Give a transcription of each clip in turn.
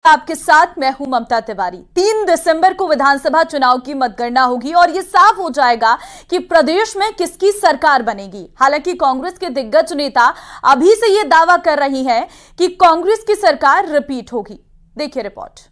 आपके साथ मैं हूं ममता तिवारी। 3 दिसंबर को विधानसभा चुनाव की मतगणना होगी और यह साफ हो जाएगा कि प्रदेश में किसकी सरकार बनेगी। हालांकि कांग्रेस के दिग्गज नेता अभी से यह दावा कर रही हैं कि कांग्रेस की सरकार रिपीट होगी। देखिए रिपोर्ट।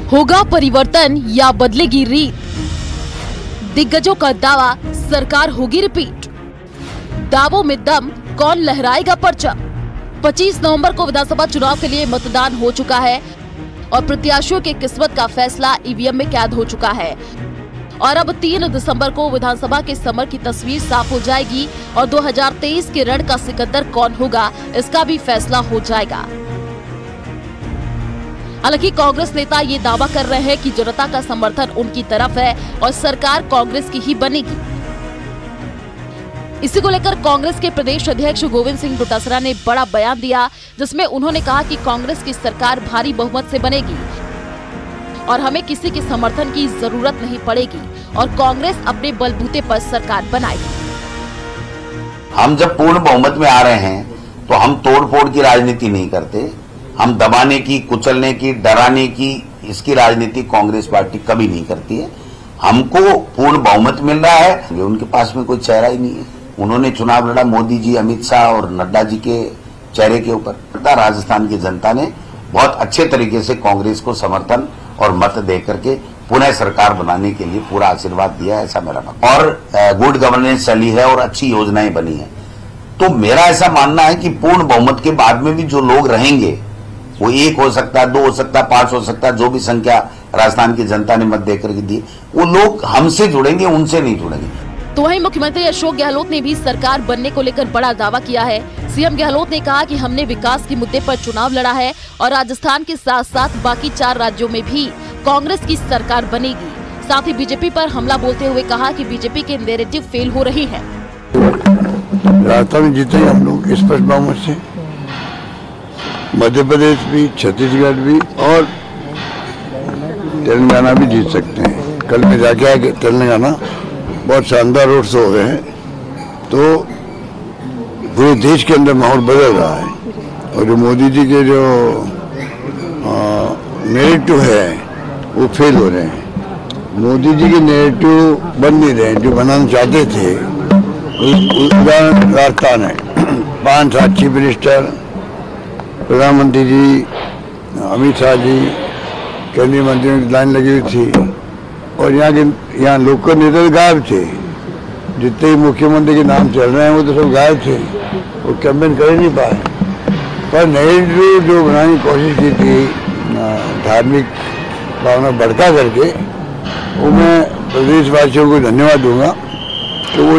होगा परिवर्तन या बदलेगी रीत? दिग्गजों का दावा, सरकार होगी रिपीट। दावों में दम, कौन लहराएगा परचम? 25 नवंबर को विधानसभा चुनाव के लिए मतदान हो चुका है और प्रत्याशियों के किस्मत का फैसला ईवीएम में कैद हो चुका है। और अब 3 दिसंबर को विधानसभा के समर की तस्वीर साफ हो जाएगी और 2023 के रण का सिकंदर कौन होगा, इसका भी फैसला हो जाएगा। हालांकि कांग्रेस नेता ये दावा कर रहे हैं कि जनता का समर्थन उनकी तरफ है और सरकार कांग्रेस की ही बनेगी। इसी को लेकर कांग्रेस के प्रदेश अध्यक्ष गोविंद सिंह डोटासरा ने बड़ा बयान दिया, जिसमें उन्होंने कहा कि कांग्रेस की सरकार भारी बहुमत से बनेगी और हमें किसी के समर्थन की जरूरत नहीं पड़ेगी और कांग्रेस अपने बलबूते पर सरकार बनाएगी। हम जब पूर्ण बहुमत में आ रहे हैं तो हम तोड़फोड़ की राजनीति नहीं करते। हम दबाने की, कुचलने की, डराने की, इसकी राजनीति कांग्रेस पार्टी कभी नहीं करती है। हमको पूर्ण बहुमत मिल रहा है, उनके पास में कोई चेहरा ही नहीं है। उन्होंने चुनाव लड़ा मोदी जी, अमित शाह और नड्डा जी के चेहरे के ऊपर। राजस्थान की जनता ने बहुत अच्छे तरीके से कांग्रेस को समर्थन और मत दे करके पुनः सरकार बनाने के लिए पूरा आशीर्वाद दिया है, ऐसा मेरा मानना। और गुड गवर्नेंस चली है और अच्छी योजनाएं बनी है। तो मेरा ऐसा मानना है कि पूर्ण बहुमत के बाद में भी जो लोग रहेंगे, वो 1 हो सकता है, 2 हो सकता है, 5 हो सकता है, जो भी संख्या राजस्थान की जनता ने मत देकर के दी, वो लोग हमसे जुड़ेंगे, उनसे नहीं जुड़ेंगे। तो वहीं मुख्यमंत्री अशोक गहलोत ने भी सरकार बनने को लेकर बड़ा दावा किया है। सीएम गहलोत ने कहा कि हमने विकास के मुद्दे पर चुनाव लड़ा है और राजस्थान के साथ साथ बाकी 4 राज्यों में भी कांग्रेस की सरकार बनेगी। साथ ही बीजेपी पर हमला बोलते हुए कहा कि बीजेपी के नैरेटिव फेल हो रही है। राजस्थान जीते हम लोग स्पष्ट बहुमत से, मध्य प्रदेश भी, छत्तीसगढ़ भी और तेलंगाना भी जीत सकते हैं। कल में जाके आके तेलंगाना बहुत शानदार रोड शो हो रहे हैं, तो पूरे देश के अंदर माहौल बदल रहा है। और जो मोदी जी के जो नैरेटिव है वो फेल हो रहे हैं। मोदी जी के नैरेटिव बन नहीं रहे हैं जो बनाना चाहते थे। उदाहरण राजस्थान है, 5-7 चीफ मिनिस्टर, प्रधानमंत्री जी, अमित शाह जी, केंद्रीय मंत्रियों की लाइन लगी हुई थी और यहाँ लोकल नेता गायब थे। जितने ही मुख्यमंत्री के नाम चल रहे हैं वो तो सब गायब थे, वो कैंपेन कर ही नहीं पाए। पर नए जो बनाने की कोशिश की थी धार्मिक भावना भड़का करके, वो मैं प्रदेशवासियों को धन्यवाद दूंगा कि वो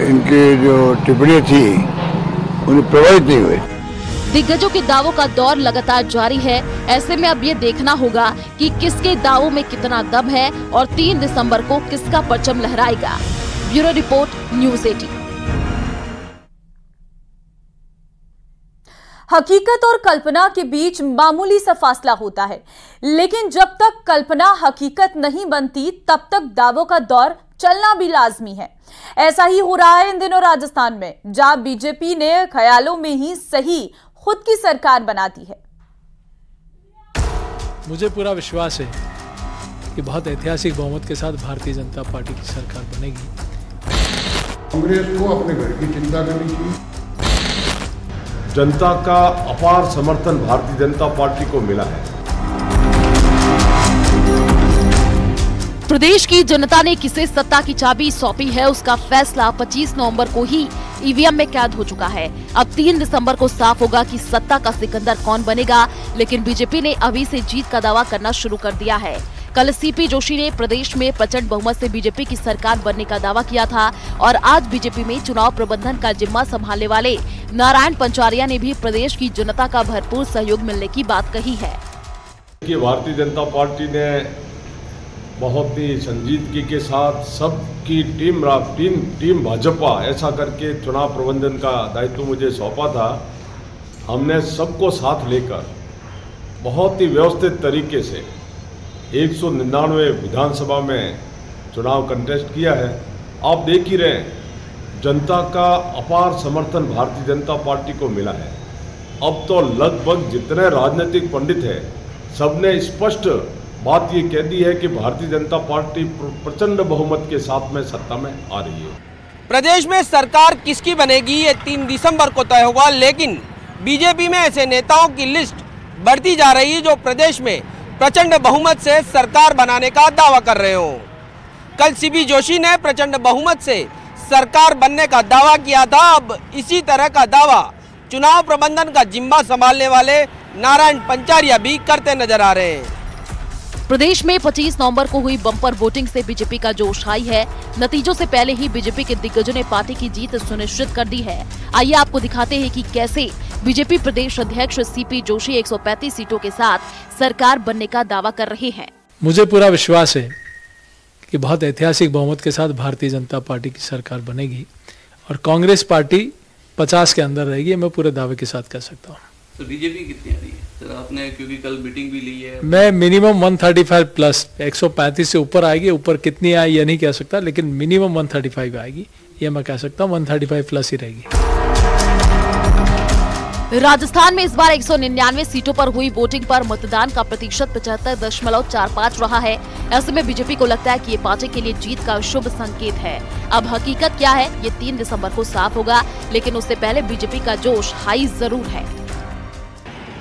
इनके जो टिप्पणियाँ थी उन्हें प्रभावित नहीं हुए। दिग्गजों के दावों का दौर लगातार जारी है। ऐसे में अब ये देखना होगा कि किसके दावों में कितना दम है और 3 दिसंबर को किसका परचम लहराएगा। Bureau report, news 18। हकीकत और कल्पना के बीच मामूली सा फासला होता है, लेकिन जब तक कल्पना हकीकत नहीं बनती तब तक दावों का दौर चलना भी लाजमी है। ऐसा ही हो रहा है इन दिनों राजस्थान में, जहां बीजेपी ने ख्यालों में ही सही खुद की सरकार बना दी है। मुझे पूरा विश्वास है कि बहुत ऐतिहासिक बहुमत के साथ भारतीय जनता पार्टी की सरकार बनेगी। कांग्रेस को अपने घर की चिंता करनी चाहिए। जनता का अपार समर्थन भारतीय जनता पार्टी को मिला है। प्रदेश की जनता ने किसे सत्ता की चाबी सौंपी है, उसका फैसला 25 नवंबर को ही ईवीएम में कैद हो चुका है। अब 3 दिसंबर को साफ होगा कि सत्ता का सिकंदर कौन बनेगा, लेकिन बीजेपी ने अभी से जीत का दावा करना शुरू कर दिया है। कल सीपी जोशी ने प्रदेश में प्रचंड बहुमत से बीजेपी की सरकार बनने का दावा किया था और आज बीजेपी में चुनाव प्रबंधन का जिम्मा संभालने वाले नारायण पंचारिया ने भी प्रदेश की जनता का भरपूर सहयोग मिलने की बात कही है। भारतीय जनता पार्टी ने बहुत ही संजीदगी के साथ सबकी टीम भाजपा ऐसा करके चुनाव प्रबंधन का दायित्व मुझे सौंपा था हमने सबको साथ लेकर बहुत ही व्यवस्थित तरीके से 199 विधानसभा में चुनाव कंटेस्ट किया है। आप देख ही रहे हैं, जनता का अपार समर्थन भारतीय जनता पार्टी को मिला है। अब तो लगभग जितने राजनीतिक पंडित हैं, सबने स्पष्ट बात ये कह दी है कि भारतीय जनता पार्टी प्रचंड बहुमत के साथ में सत्ता में आ रही है। प्रदेश में सरकार किसकी बनेगी ये 3 दिसंबर को तय होगा, लेकिन बीजेपी में ऐसे नेताओं की लिस्ट बढ़ती जा रही है जो प्रदेश में प्रचंड बहुमत से सरकार बनाने का दावा कर रहे हो। कल सीपी जोशी ने प्रचंड बहुमत से सरकार बनने का दावा किया था। अब इसी तरह का दावा चुनाव प्रबंधन का जिम्मा संभालने वाले नारायण पंचारिया भी करते नजर आ रहे हैं। प्रदेश में 25 नवंबर को हुई बम्पर वोटिंग से बीजेपी का जोश हाई है। नतीजों से पहले ही बीजेपी के दिग्गजों ने पार्टी की जीत सुनिश्चित कर दी है। आइए आपको दिखाते हैं कि कैसे बीजेपी प्रदेश अध्यक्ष सीपी जोशी 135 सीटों के साथ सरकार बनने का दावा कर रहे हैं। मुझे पूरा विश्वास है कि बहुत ऐतिहासिक बहुमत के साथ भारतीय जनता पार्टी की सरकार बनेगी और कांग्रेस पार्टी 50 के अंदर रहेगी। मैं पूरे दावे के साथ कह सकता हूँ। तो बीजेपी कितनी आ रही है सर आपने, क्योंकि कल मीटिंग भी ली है? मैं मिनिमम 135 प्लस 135 से ऊपर आएगी। ऊपर कितनी आए ये नहीं कह सकता, लेकिन मिनिमम 135 आएगी ये मैं कह सकता हूँ। 135 प्लस ही रहेगी। राजस्थान में इस बार 199 सीटों पर हुई वोटिंग पर मतदान का प्रतिशत 75.45 रहा है। ऐसे में बीजेपी को लगता है कि ये पार्टी के लिए जीत का शुभ संकेत है। अब हकीकत क्या है ये 3 दिसंबर को साफ होगा, लेकिन उससे पहले बीजेपी का जोश हाई जरूर है।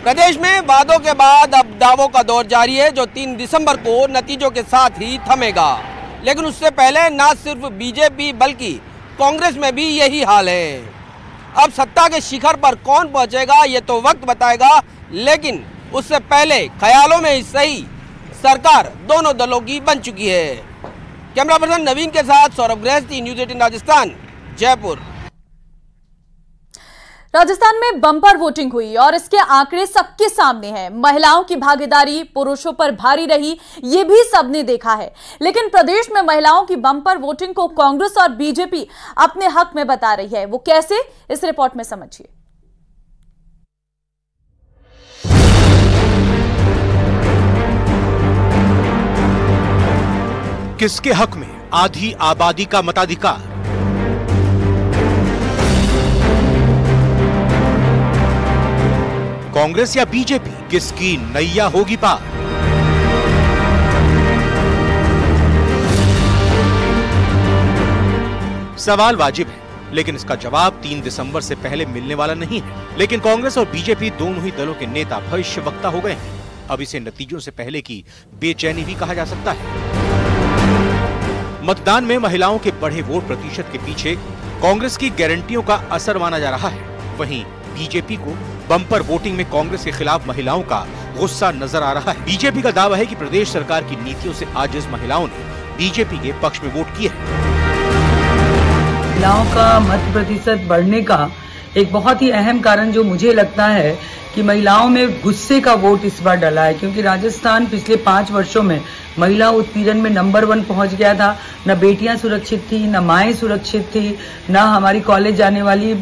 प्रदेश में वादों के बाद अब दावों का दौर जारी है जो 3 दिसंबर को नतीजों के साथ ही थमेगा। लेकिन उससे पहले न सिर्फ बीजेपी बल्कि कांग्रेस में भी यही हाल है। अब सत्ता के शिखर पर कौन पहुंचेगा ये तो वक्त बताएगा, लेकिन उससे पहले ख्यालों में ही सही सरकार दोनों दलों की बन चुकी है। कैमरा पर्सन नवीन के साथ सौरभ गृहस्थी, न्यूज़ 18 राजस्थान, जयपुर। राजस्थान में बम्पर वोटिंग हुई और इसके आंकड़े सबके सामने हैं। महिलाओं की भागीदारी पुरुषों पर भारी रही, ये भी सबने देखा है। लेकिन प्रदेश में महिलाओं की बम्पर वोटिंग को कांग्रेस और बीजेपी अपने हक में बता रही है। वो कैसे, इस रिपोर्ट में समझिए। किसके हक में आधी आबादी का मताधिकार? कांग्रेस या बीजेपी, किसकी नैया होगी पार? सवाल वाजिब है, लेकिन इसका जवाब 3 दिसंबर से पहले मिलने वाला नहीं है। लेकिन कांग्रेस और बीजेपी दोनों ही दलों के नेता भविष्यवक्ता हो गए हैं। अब इसे नतीजों से पहले की बेचैनी भी कहा जा सकता है। मतदान में महिलाओं के बढ़े वोट प्रतिशत के पीछे कांग्रेस की गारंटियों का असर माना जा रहा है। वहीं बीजेपी को बम्पर वोटिंग में कांग्रेस के खिलाफ महिलाओं का गुस्सा नजर आ रहा है। बीजेपी का दावा है कि प्रदेश सरकार की नीतियों से आजिज महिलाओं ने बीजेपी के पक्ष में वोट किया है। महिलाओं का मत प्रतिशत बढ़ने का एक बहुत ही अहम कारण जो मुझे लगता है कि महिलाओं में गुस्से का वोट इस बार डला है, क्योंकि राजस्थान पिछले 5 वर्षों में महिला उत्पीड़न में नंबर 1 पहुंच गया था। न बेटियां सुरक्षित थी, न माएं सुरक्षित थी, न हमारी कॉलेज जाने वाली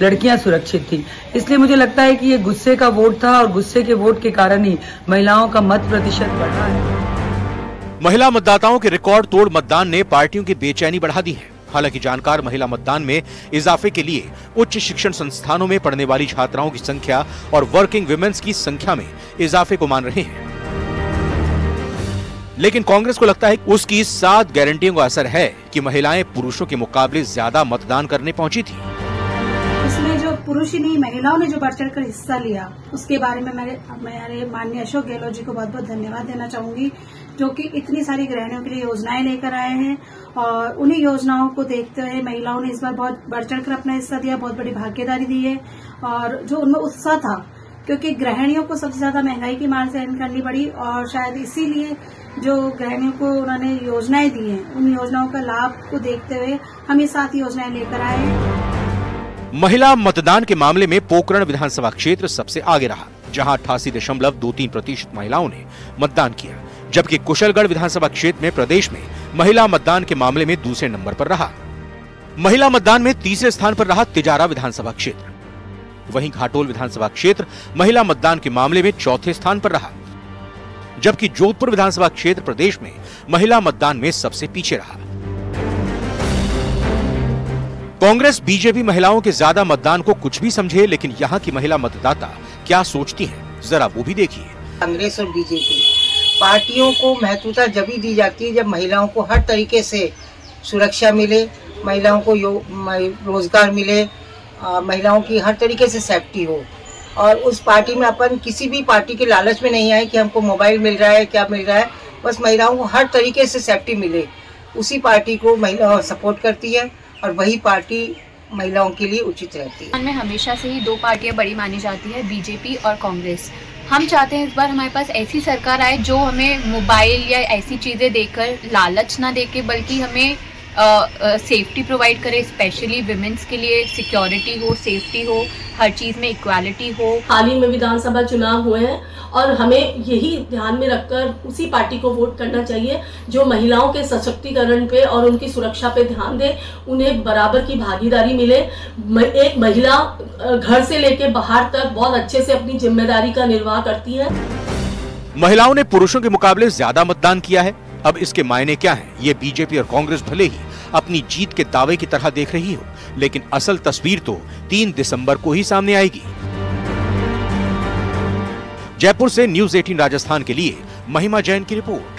लड़कियां सुरक्षित थी। इसलिए मुझे लगता है कि ये गुस्से का वोट था और गुस्से के वोट के कारण ही महिलाओं का मत प्रतिशत बढ़ा है। महिला मतदाताओं के रिकॉर्ड तोड़ मतदान ने पार्टियों की बेचैनी बढ़ा दी है। हालांकि जानकार महिला मतदान में इजाफे के लिए उच्च शिक्षण संस्थानों में पढ़ने वाली छात्राओं की संख्या और वर्किंग वुमेन्स की संख्या में इजाफे को मान रहे हैं। लेकिन कांग्रेस को लगता है कि उसकी 7 गारंटियों का असर है कि महिलाएं पुरुषों के मुकाबले ज्यादा मतदान करने पहुंची थी। इसमें जो पुरुष ही नहीं महिलाओं ने जो बढ़ चढ़ कर हिस्सा लिया, उसके बारे में मेरे माननीय अशोक गहलोत जी को बहुत बहुत धन्यवाद देना चाहूंगी, जो कि इतनी सारी गृहिणियों के लिए योजनाएं लेकर आए हैं। और उन्हीं योजनाओं को देखते हुए महिलाओं ने इस बार बहुत बढ़ चढ़ कर अपना हिस्सा दिया, बहुत बड़ी भागीदारी दी है। और जो उनमें उत्साह था, क्योंकि गृहिणियों को सबसे ज्यादा महंगाई की मार सहन करनी पड़ी और शायद इसीलिए जो गृहिणियों को उन्होंने योजनाएं दी हैं, उन योजनाओं का लाभ को देखते हुए हम ये 7 योजनाएं लेकर आए हैं। महिला मतदान के मामले में पोकरण विधानसभा क्षेत्र सबसे आगे रहा, जहां 88.23% महिलाओं ने मतदान किया, जबकि कुशलगढ़ विधानसभा क्षेत्र में प्रदेश में महिला मतदान के मामले में दूसरे नंबर पर रहा। महिला मतदान में तीसरे स्थान पर रहा तिजारा विधानसभा क्षेत्र। वहीं घाटोल विधानसभा क्षेत्र महिला मतदान के मामले में चौथे स्थान पर रहा, जबकि जोधपुर विधानसभा क्षेत्र प्रदेश में महिला मतदान में सबसे पीछे रहा। कांग्रेस बीजेपी महिलाओं के ज्यादा मतदान को कुछ भी समझे, लेकिन यहाँ की महिला मतदाता क्या सोचती हैं, जरा वो भी देखिए। कांग्रेस और बीजेपी पार्टियों को महत्वता जब भी दी जाती है जब महिलाओं को हर तरीके से सुरक्षा मिले, महिलाओं को रोजगार मिले, महिलाओं की हर तरीके से सेफ्टी हो। और उस पार्टी में अपन किसी भी पार्टी के लालच में नहीं आए कि हमको मोबाइल मिल रहा है, क्या मिल रहा है, बस महिलाओं को हर तरीके से सेफ्टी मिले, उसी पार्टी को महिला सपोर्ट करती है और वही पार्टी महिलाओं के लिए उचित रहती है। में हमेशा से ही दो पार्टियां बड़ी मानी जाती है, बीजेपी और कांग्रेस। हम चाहते हैं इस बार हमारे पास ऐसी सरकार आए जो हमें मोबाइल या ऐसी चीज़ें देकर लालच ना देके, बल्कि हमें सेफ्टी प्रोवाइड करे, स्पेशली विमेंस के लिए सिक्योरिटी हो, सेफ्टी हो, हर चीज़ में इक्वालिटी हो। हाल ही में विधानसभा चुनाव हुए हैं और हमें यही ध्यान में रखकर उसी पार्टी को वोट करना चाहिए जो महिलाओं के सशक्तिकरण पे और उनकी सुरक्षा पे ध्यान दे, उन्हें बराबर की भागीदारी मिले। एक महिला घर से लेके बाहर तक बहुत अच्छे से अपनी जिम्मेदारी का निर्वाह करती है। महिलाओं ने पुरुषों के मुकाबले ज्यादा मतदान किया है। अब इसके मायने क्या हैं? ये बीजेपी और कांग्रेस भले ही अपनी जीत के दावे की तरह देख रही हो, लेकिन असल तस्वीर तो 3 दिसंबर को ही सामने आएगी। जयपुर से न्यूज़ 18 राजस्थान के लिए महिमा जैन की रिपोर्ट।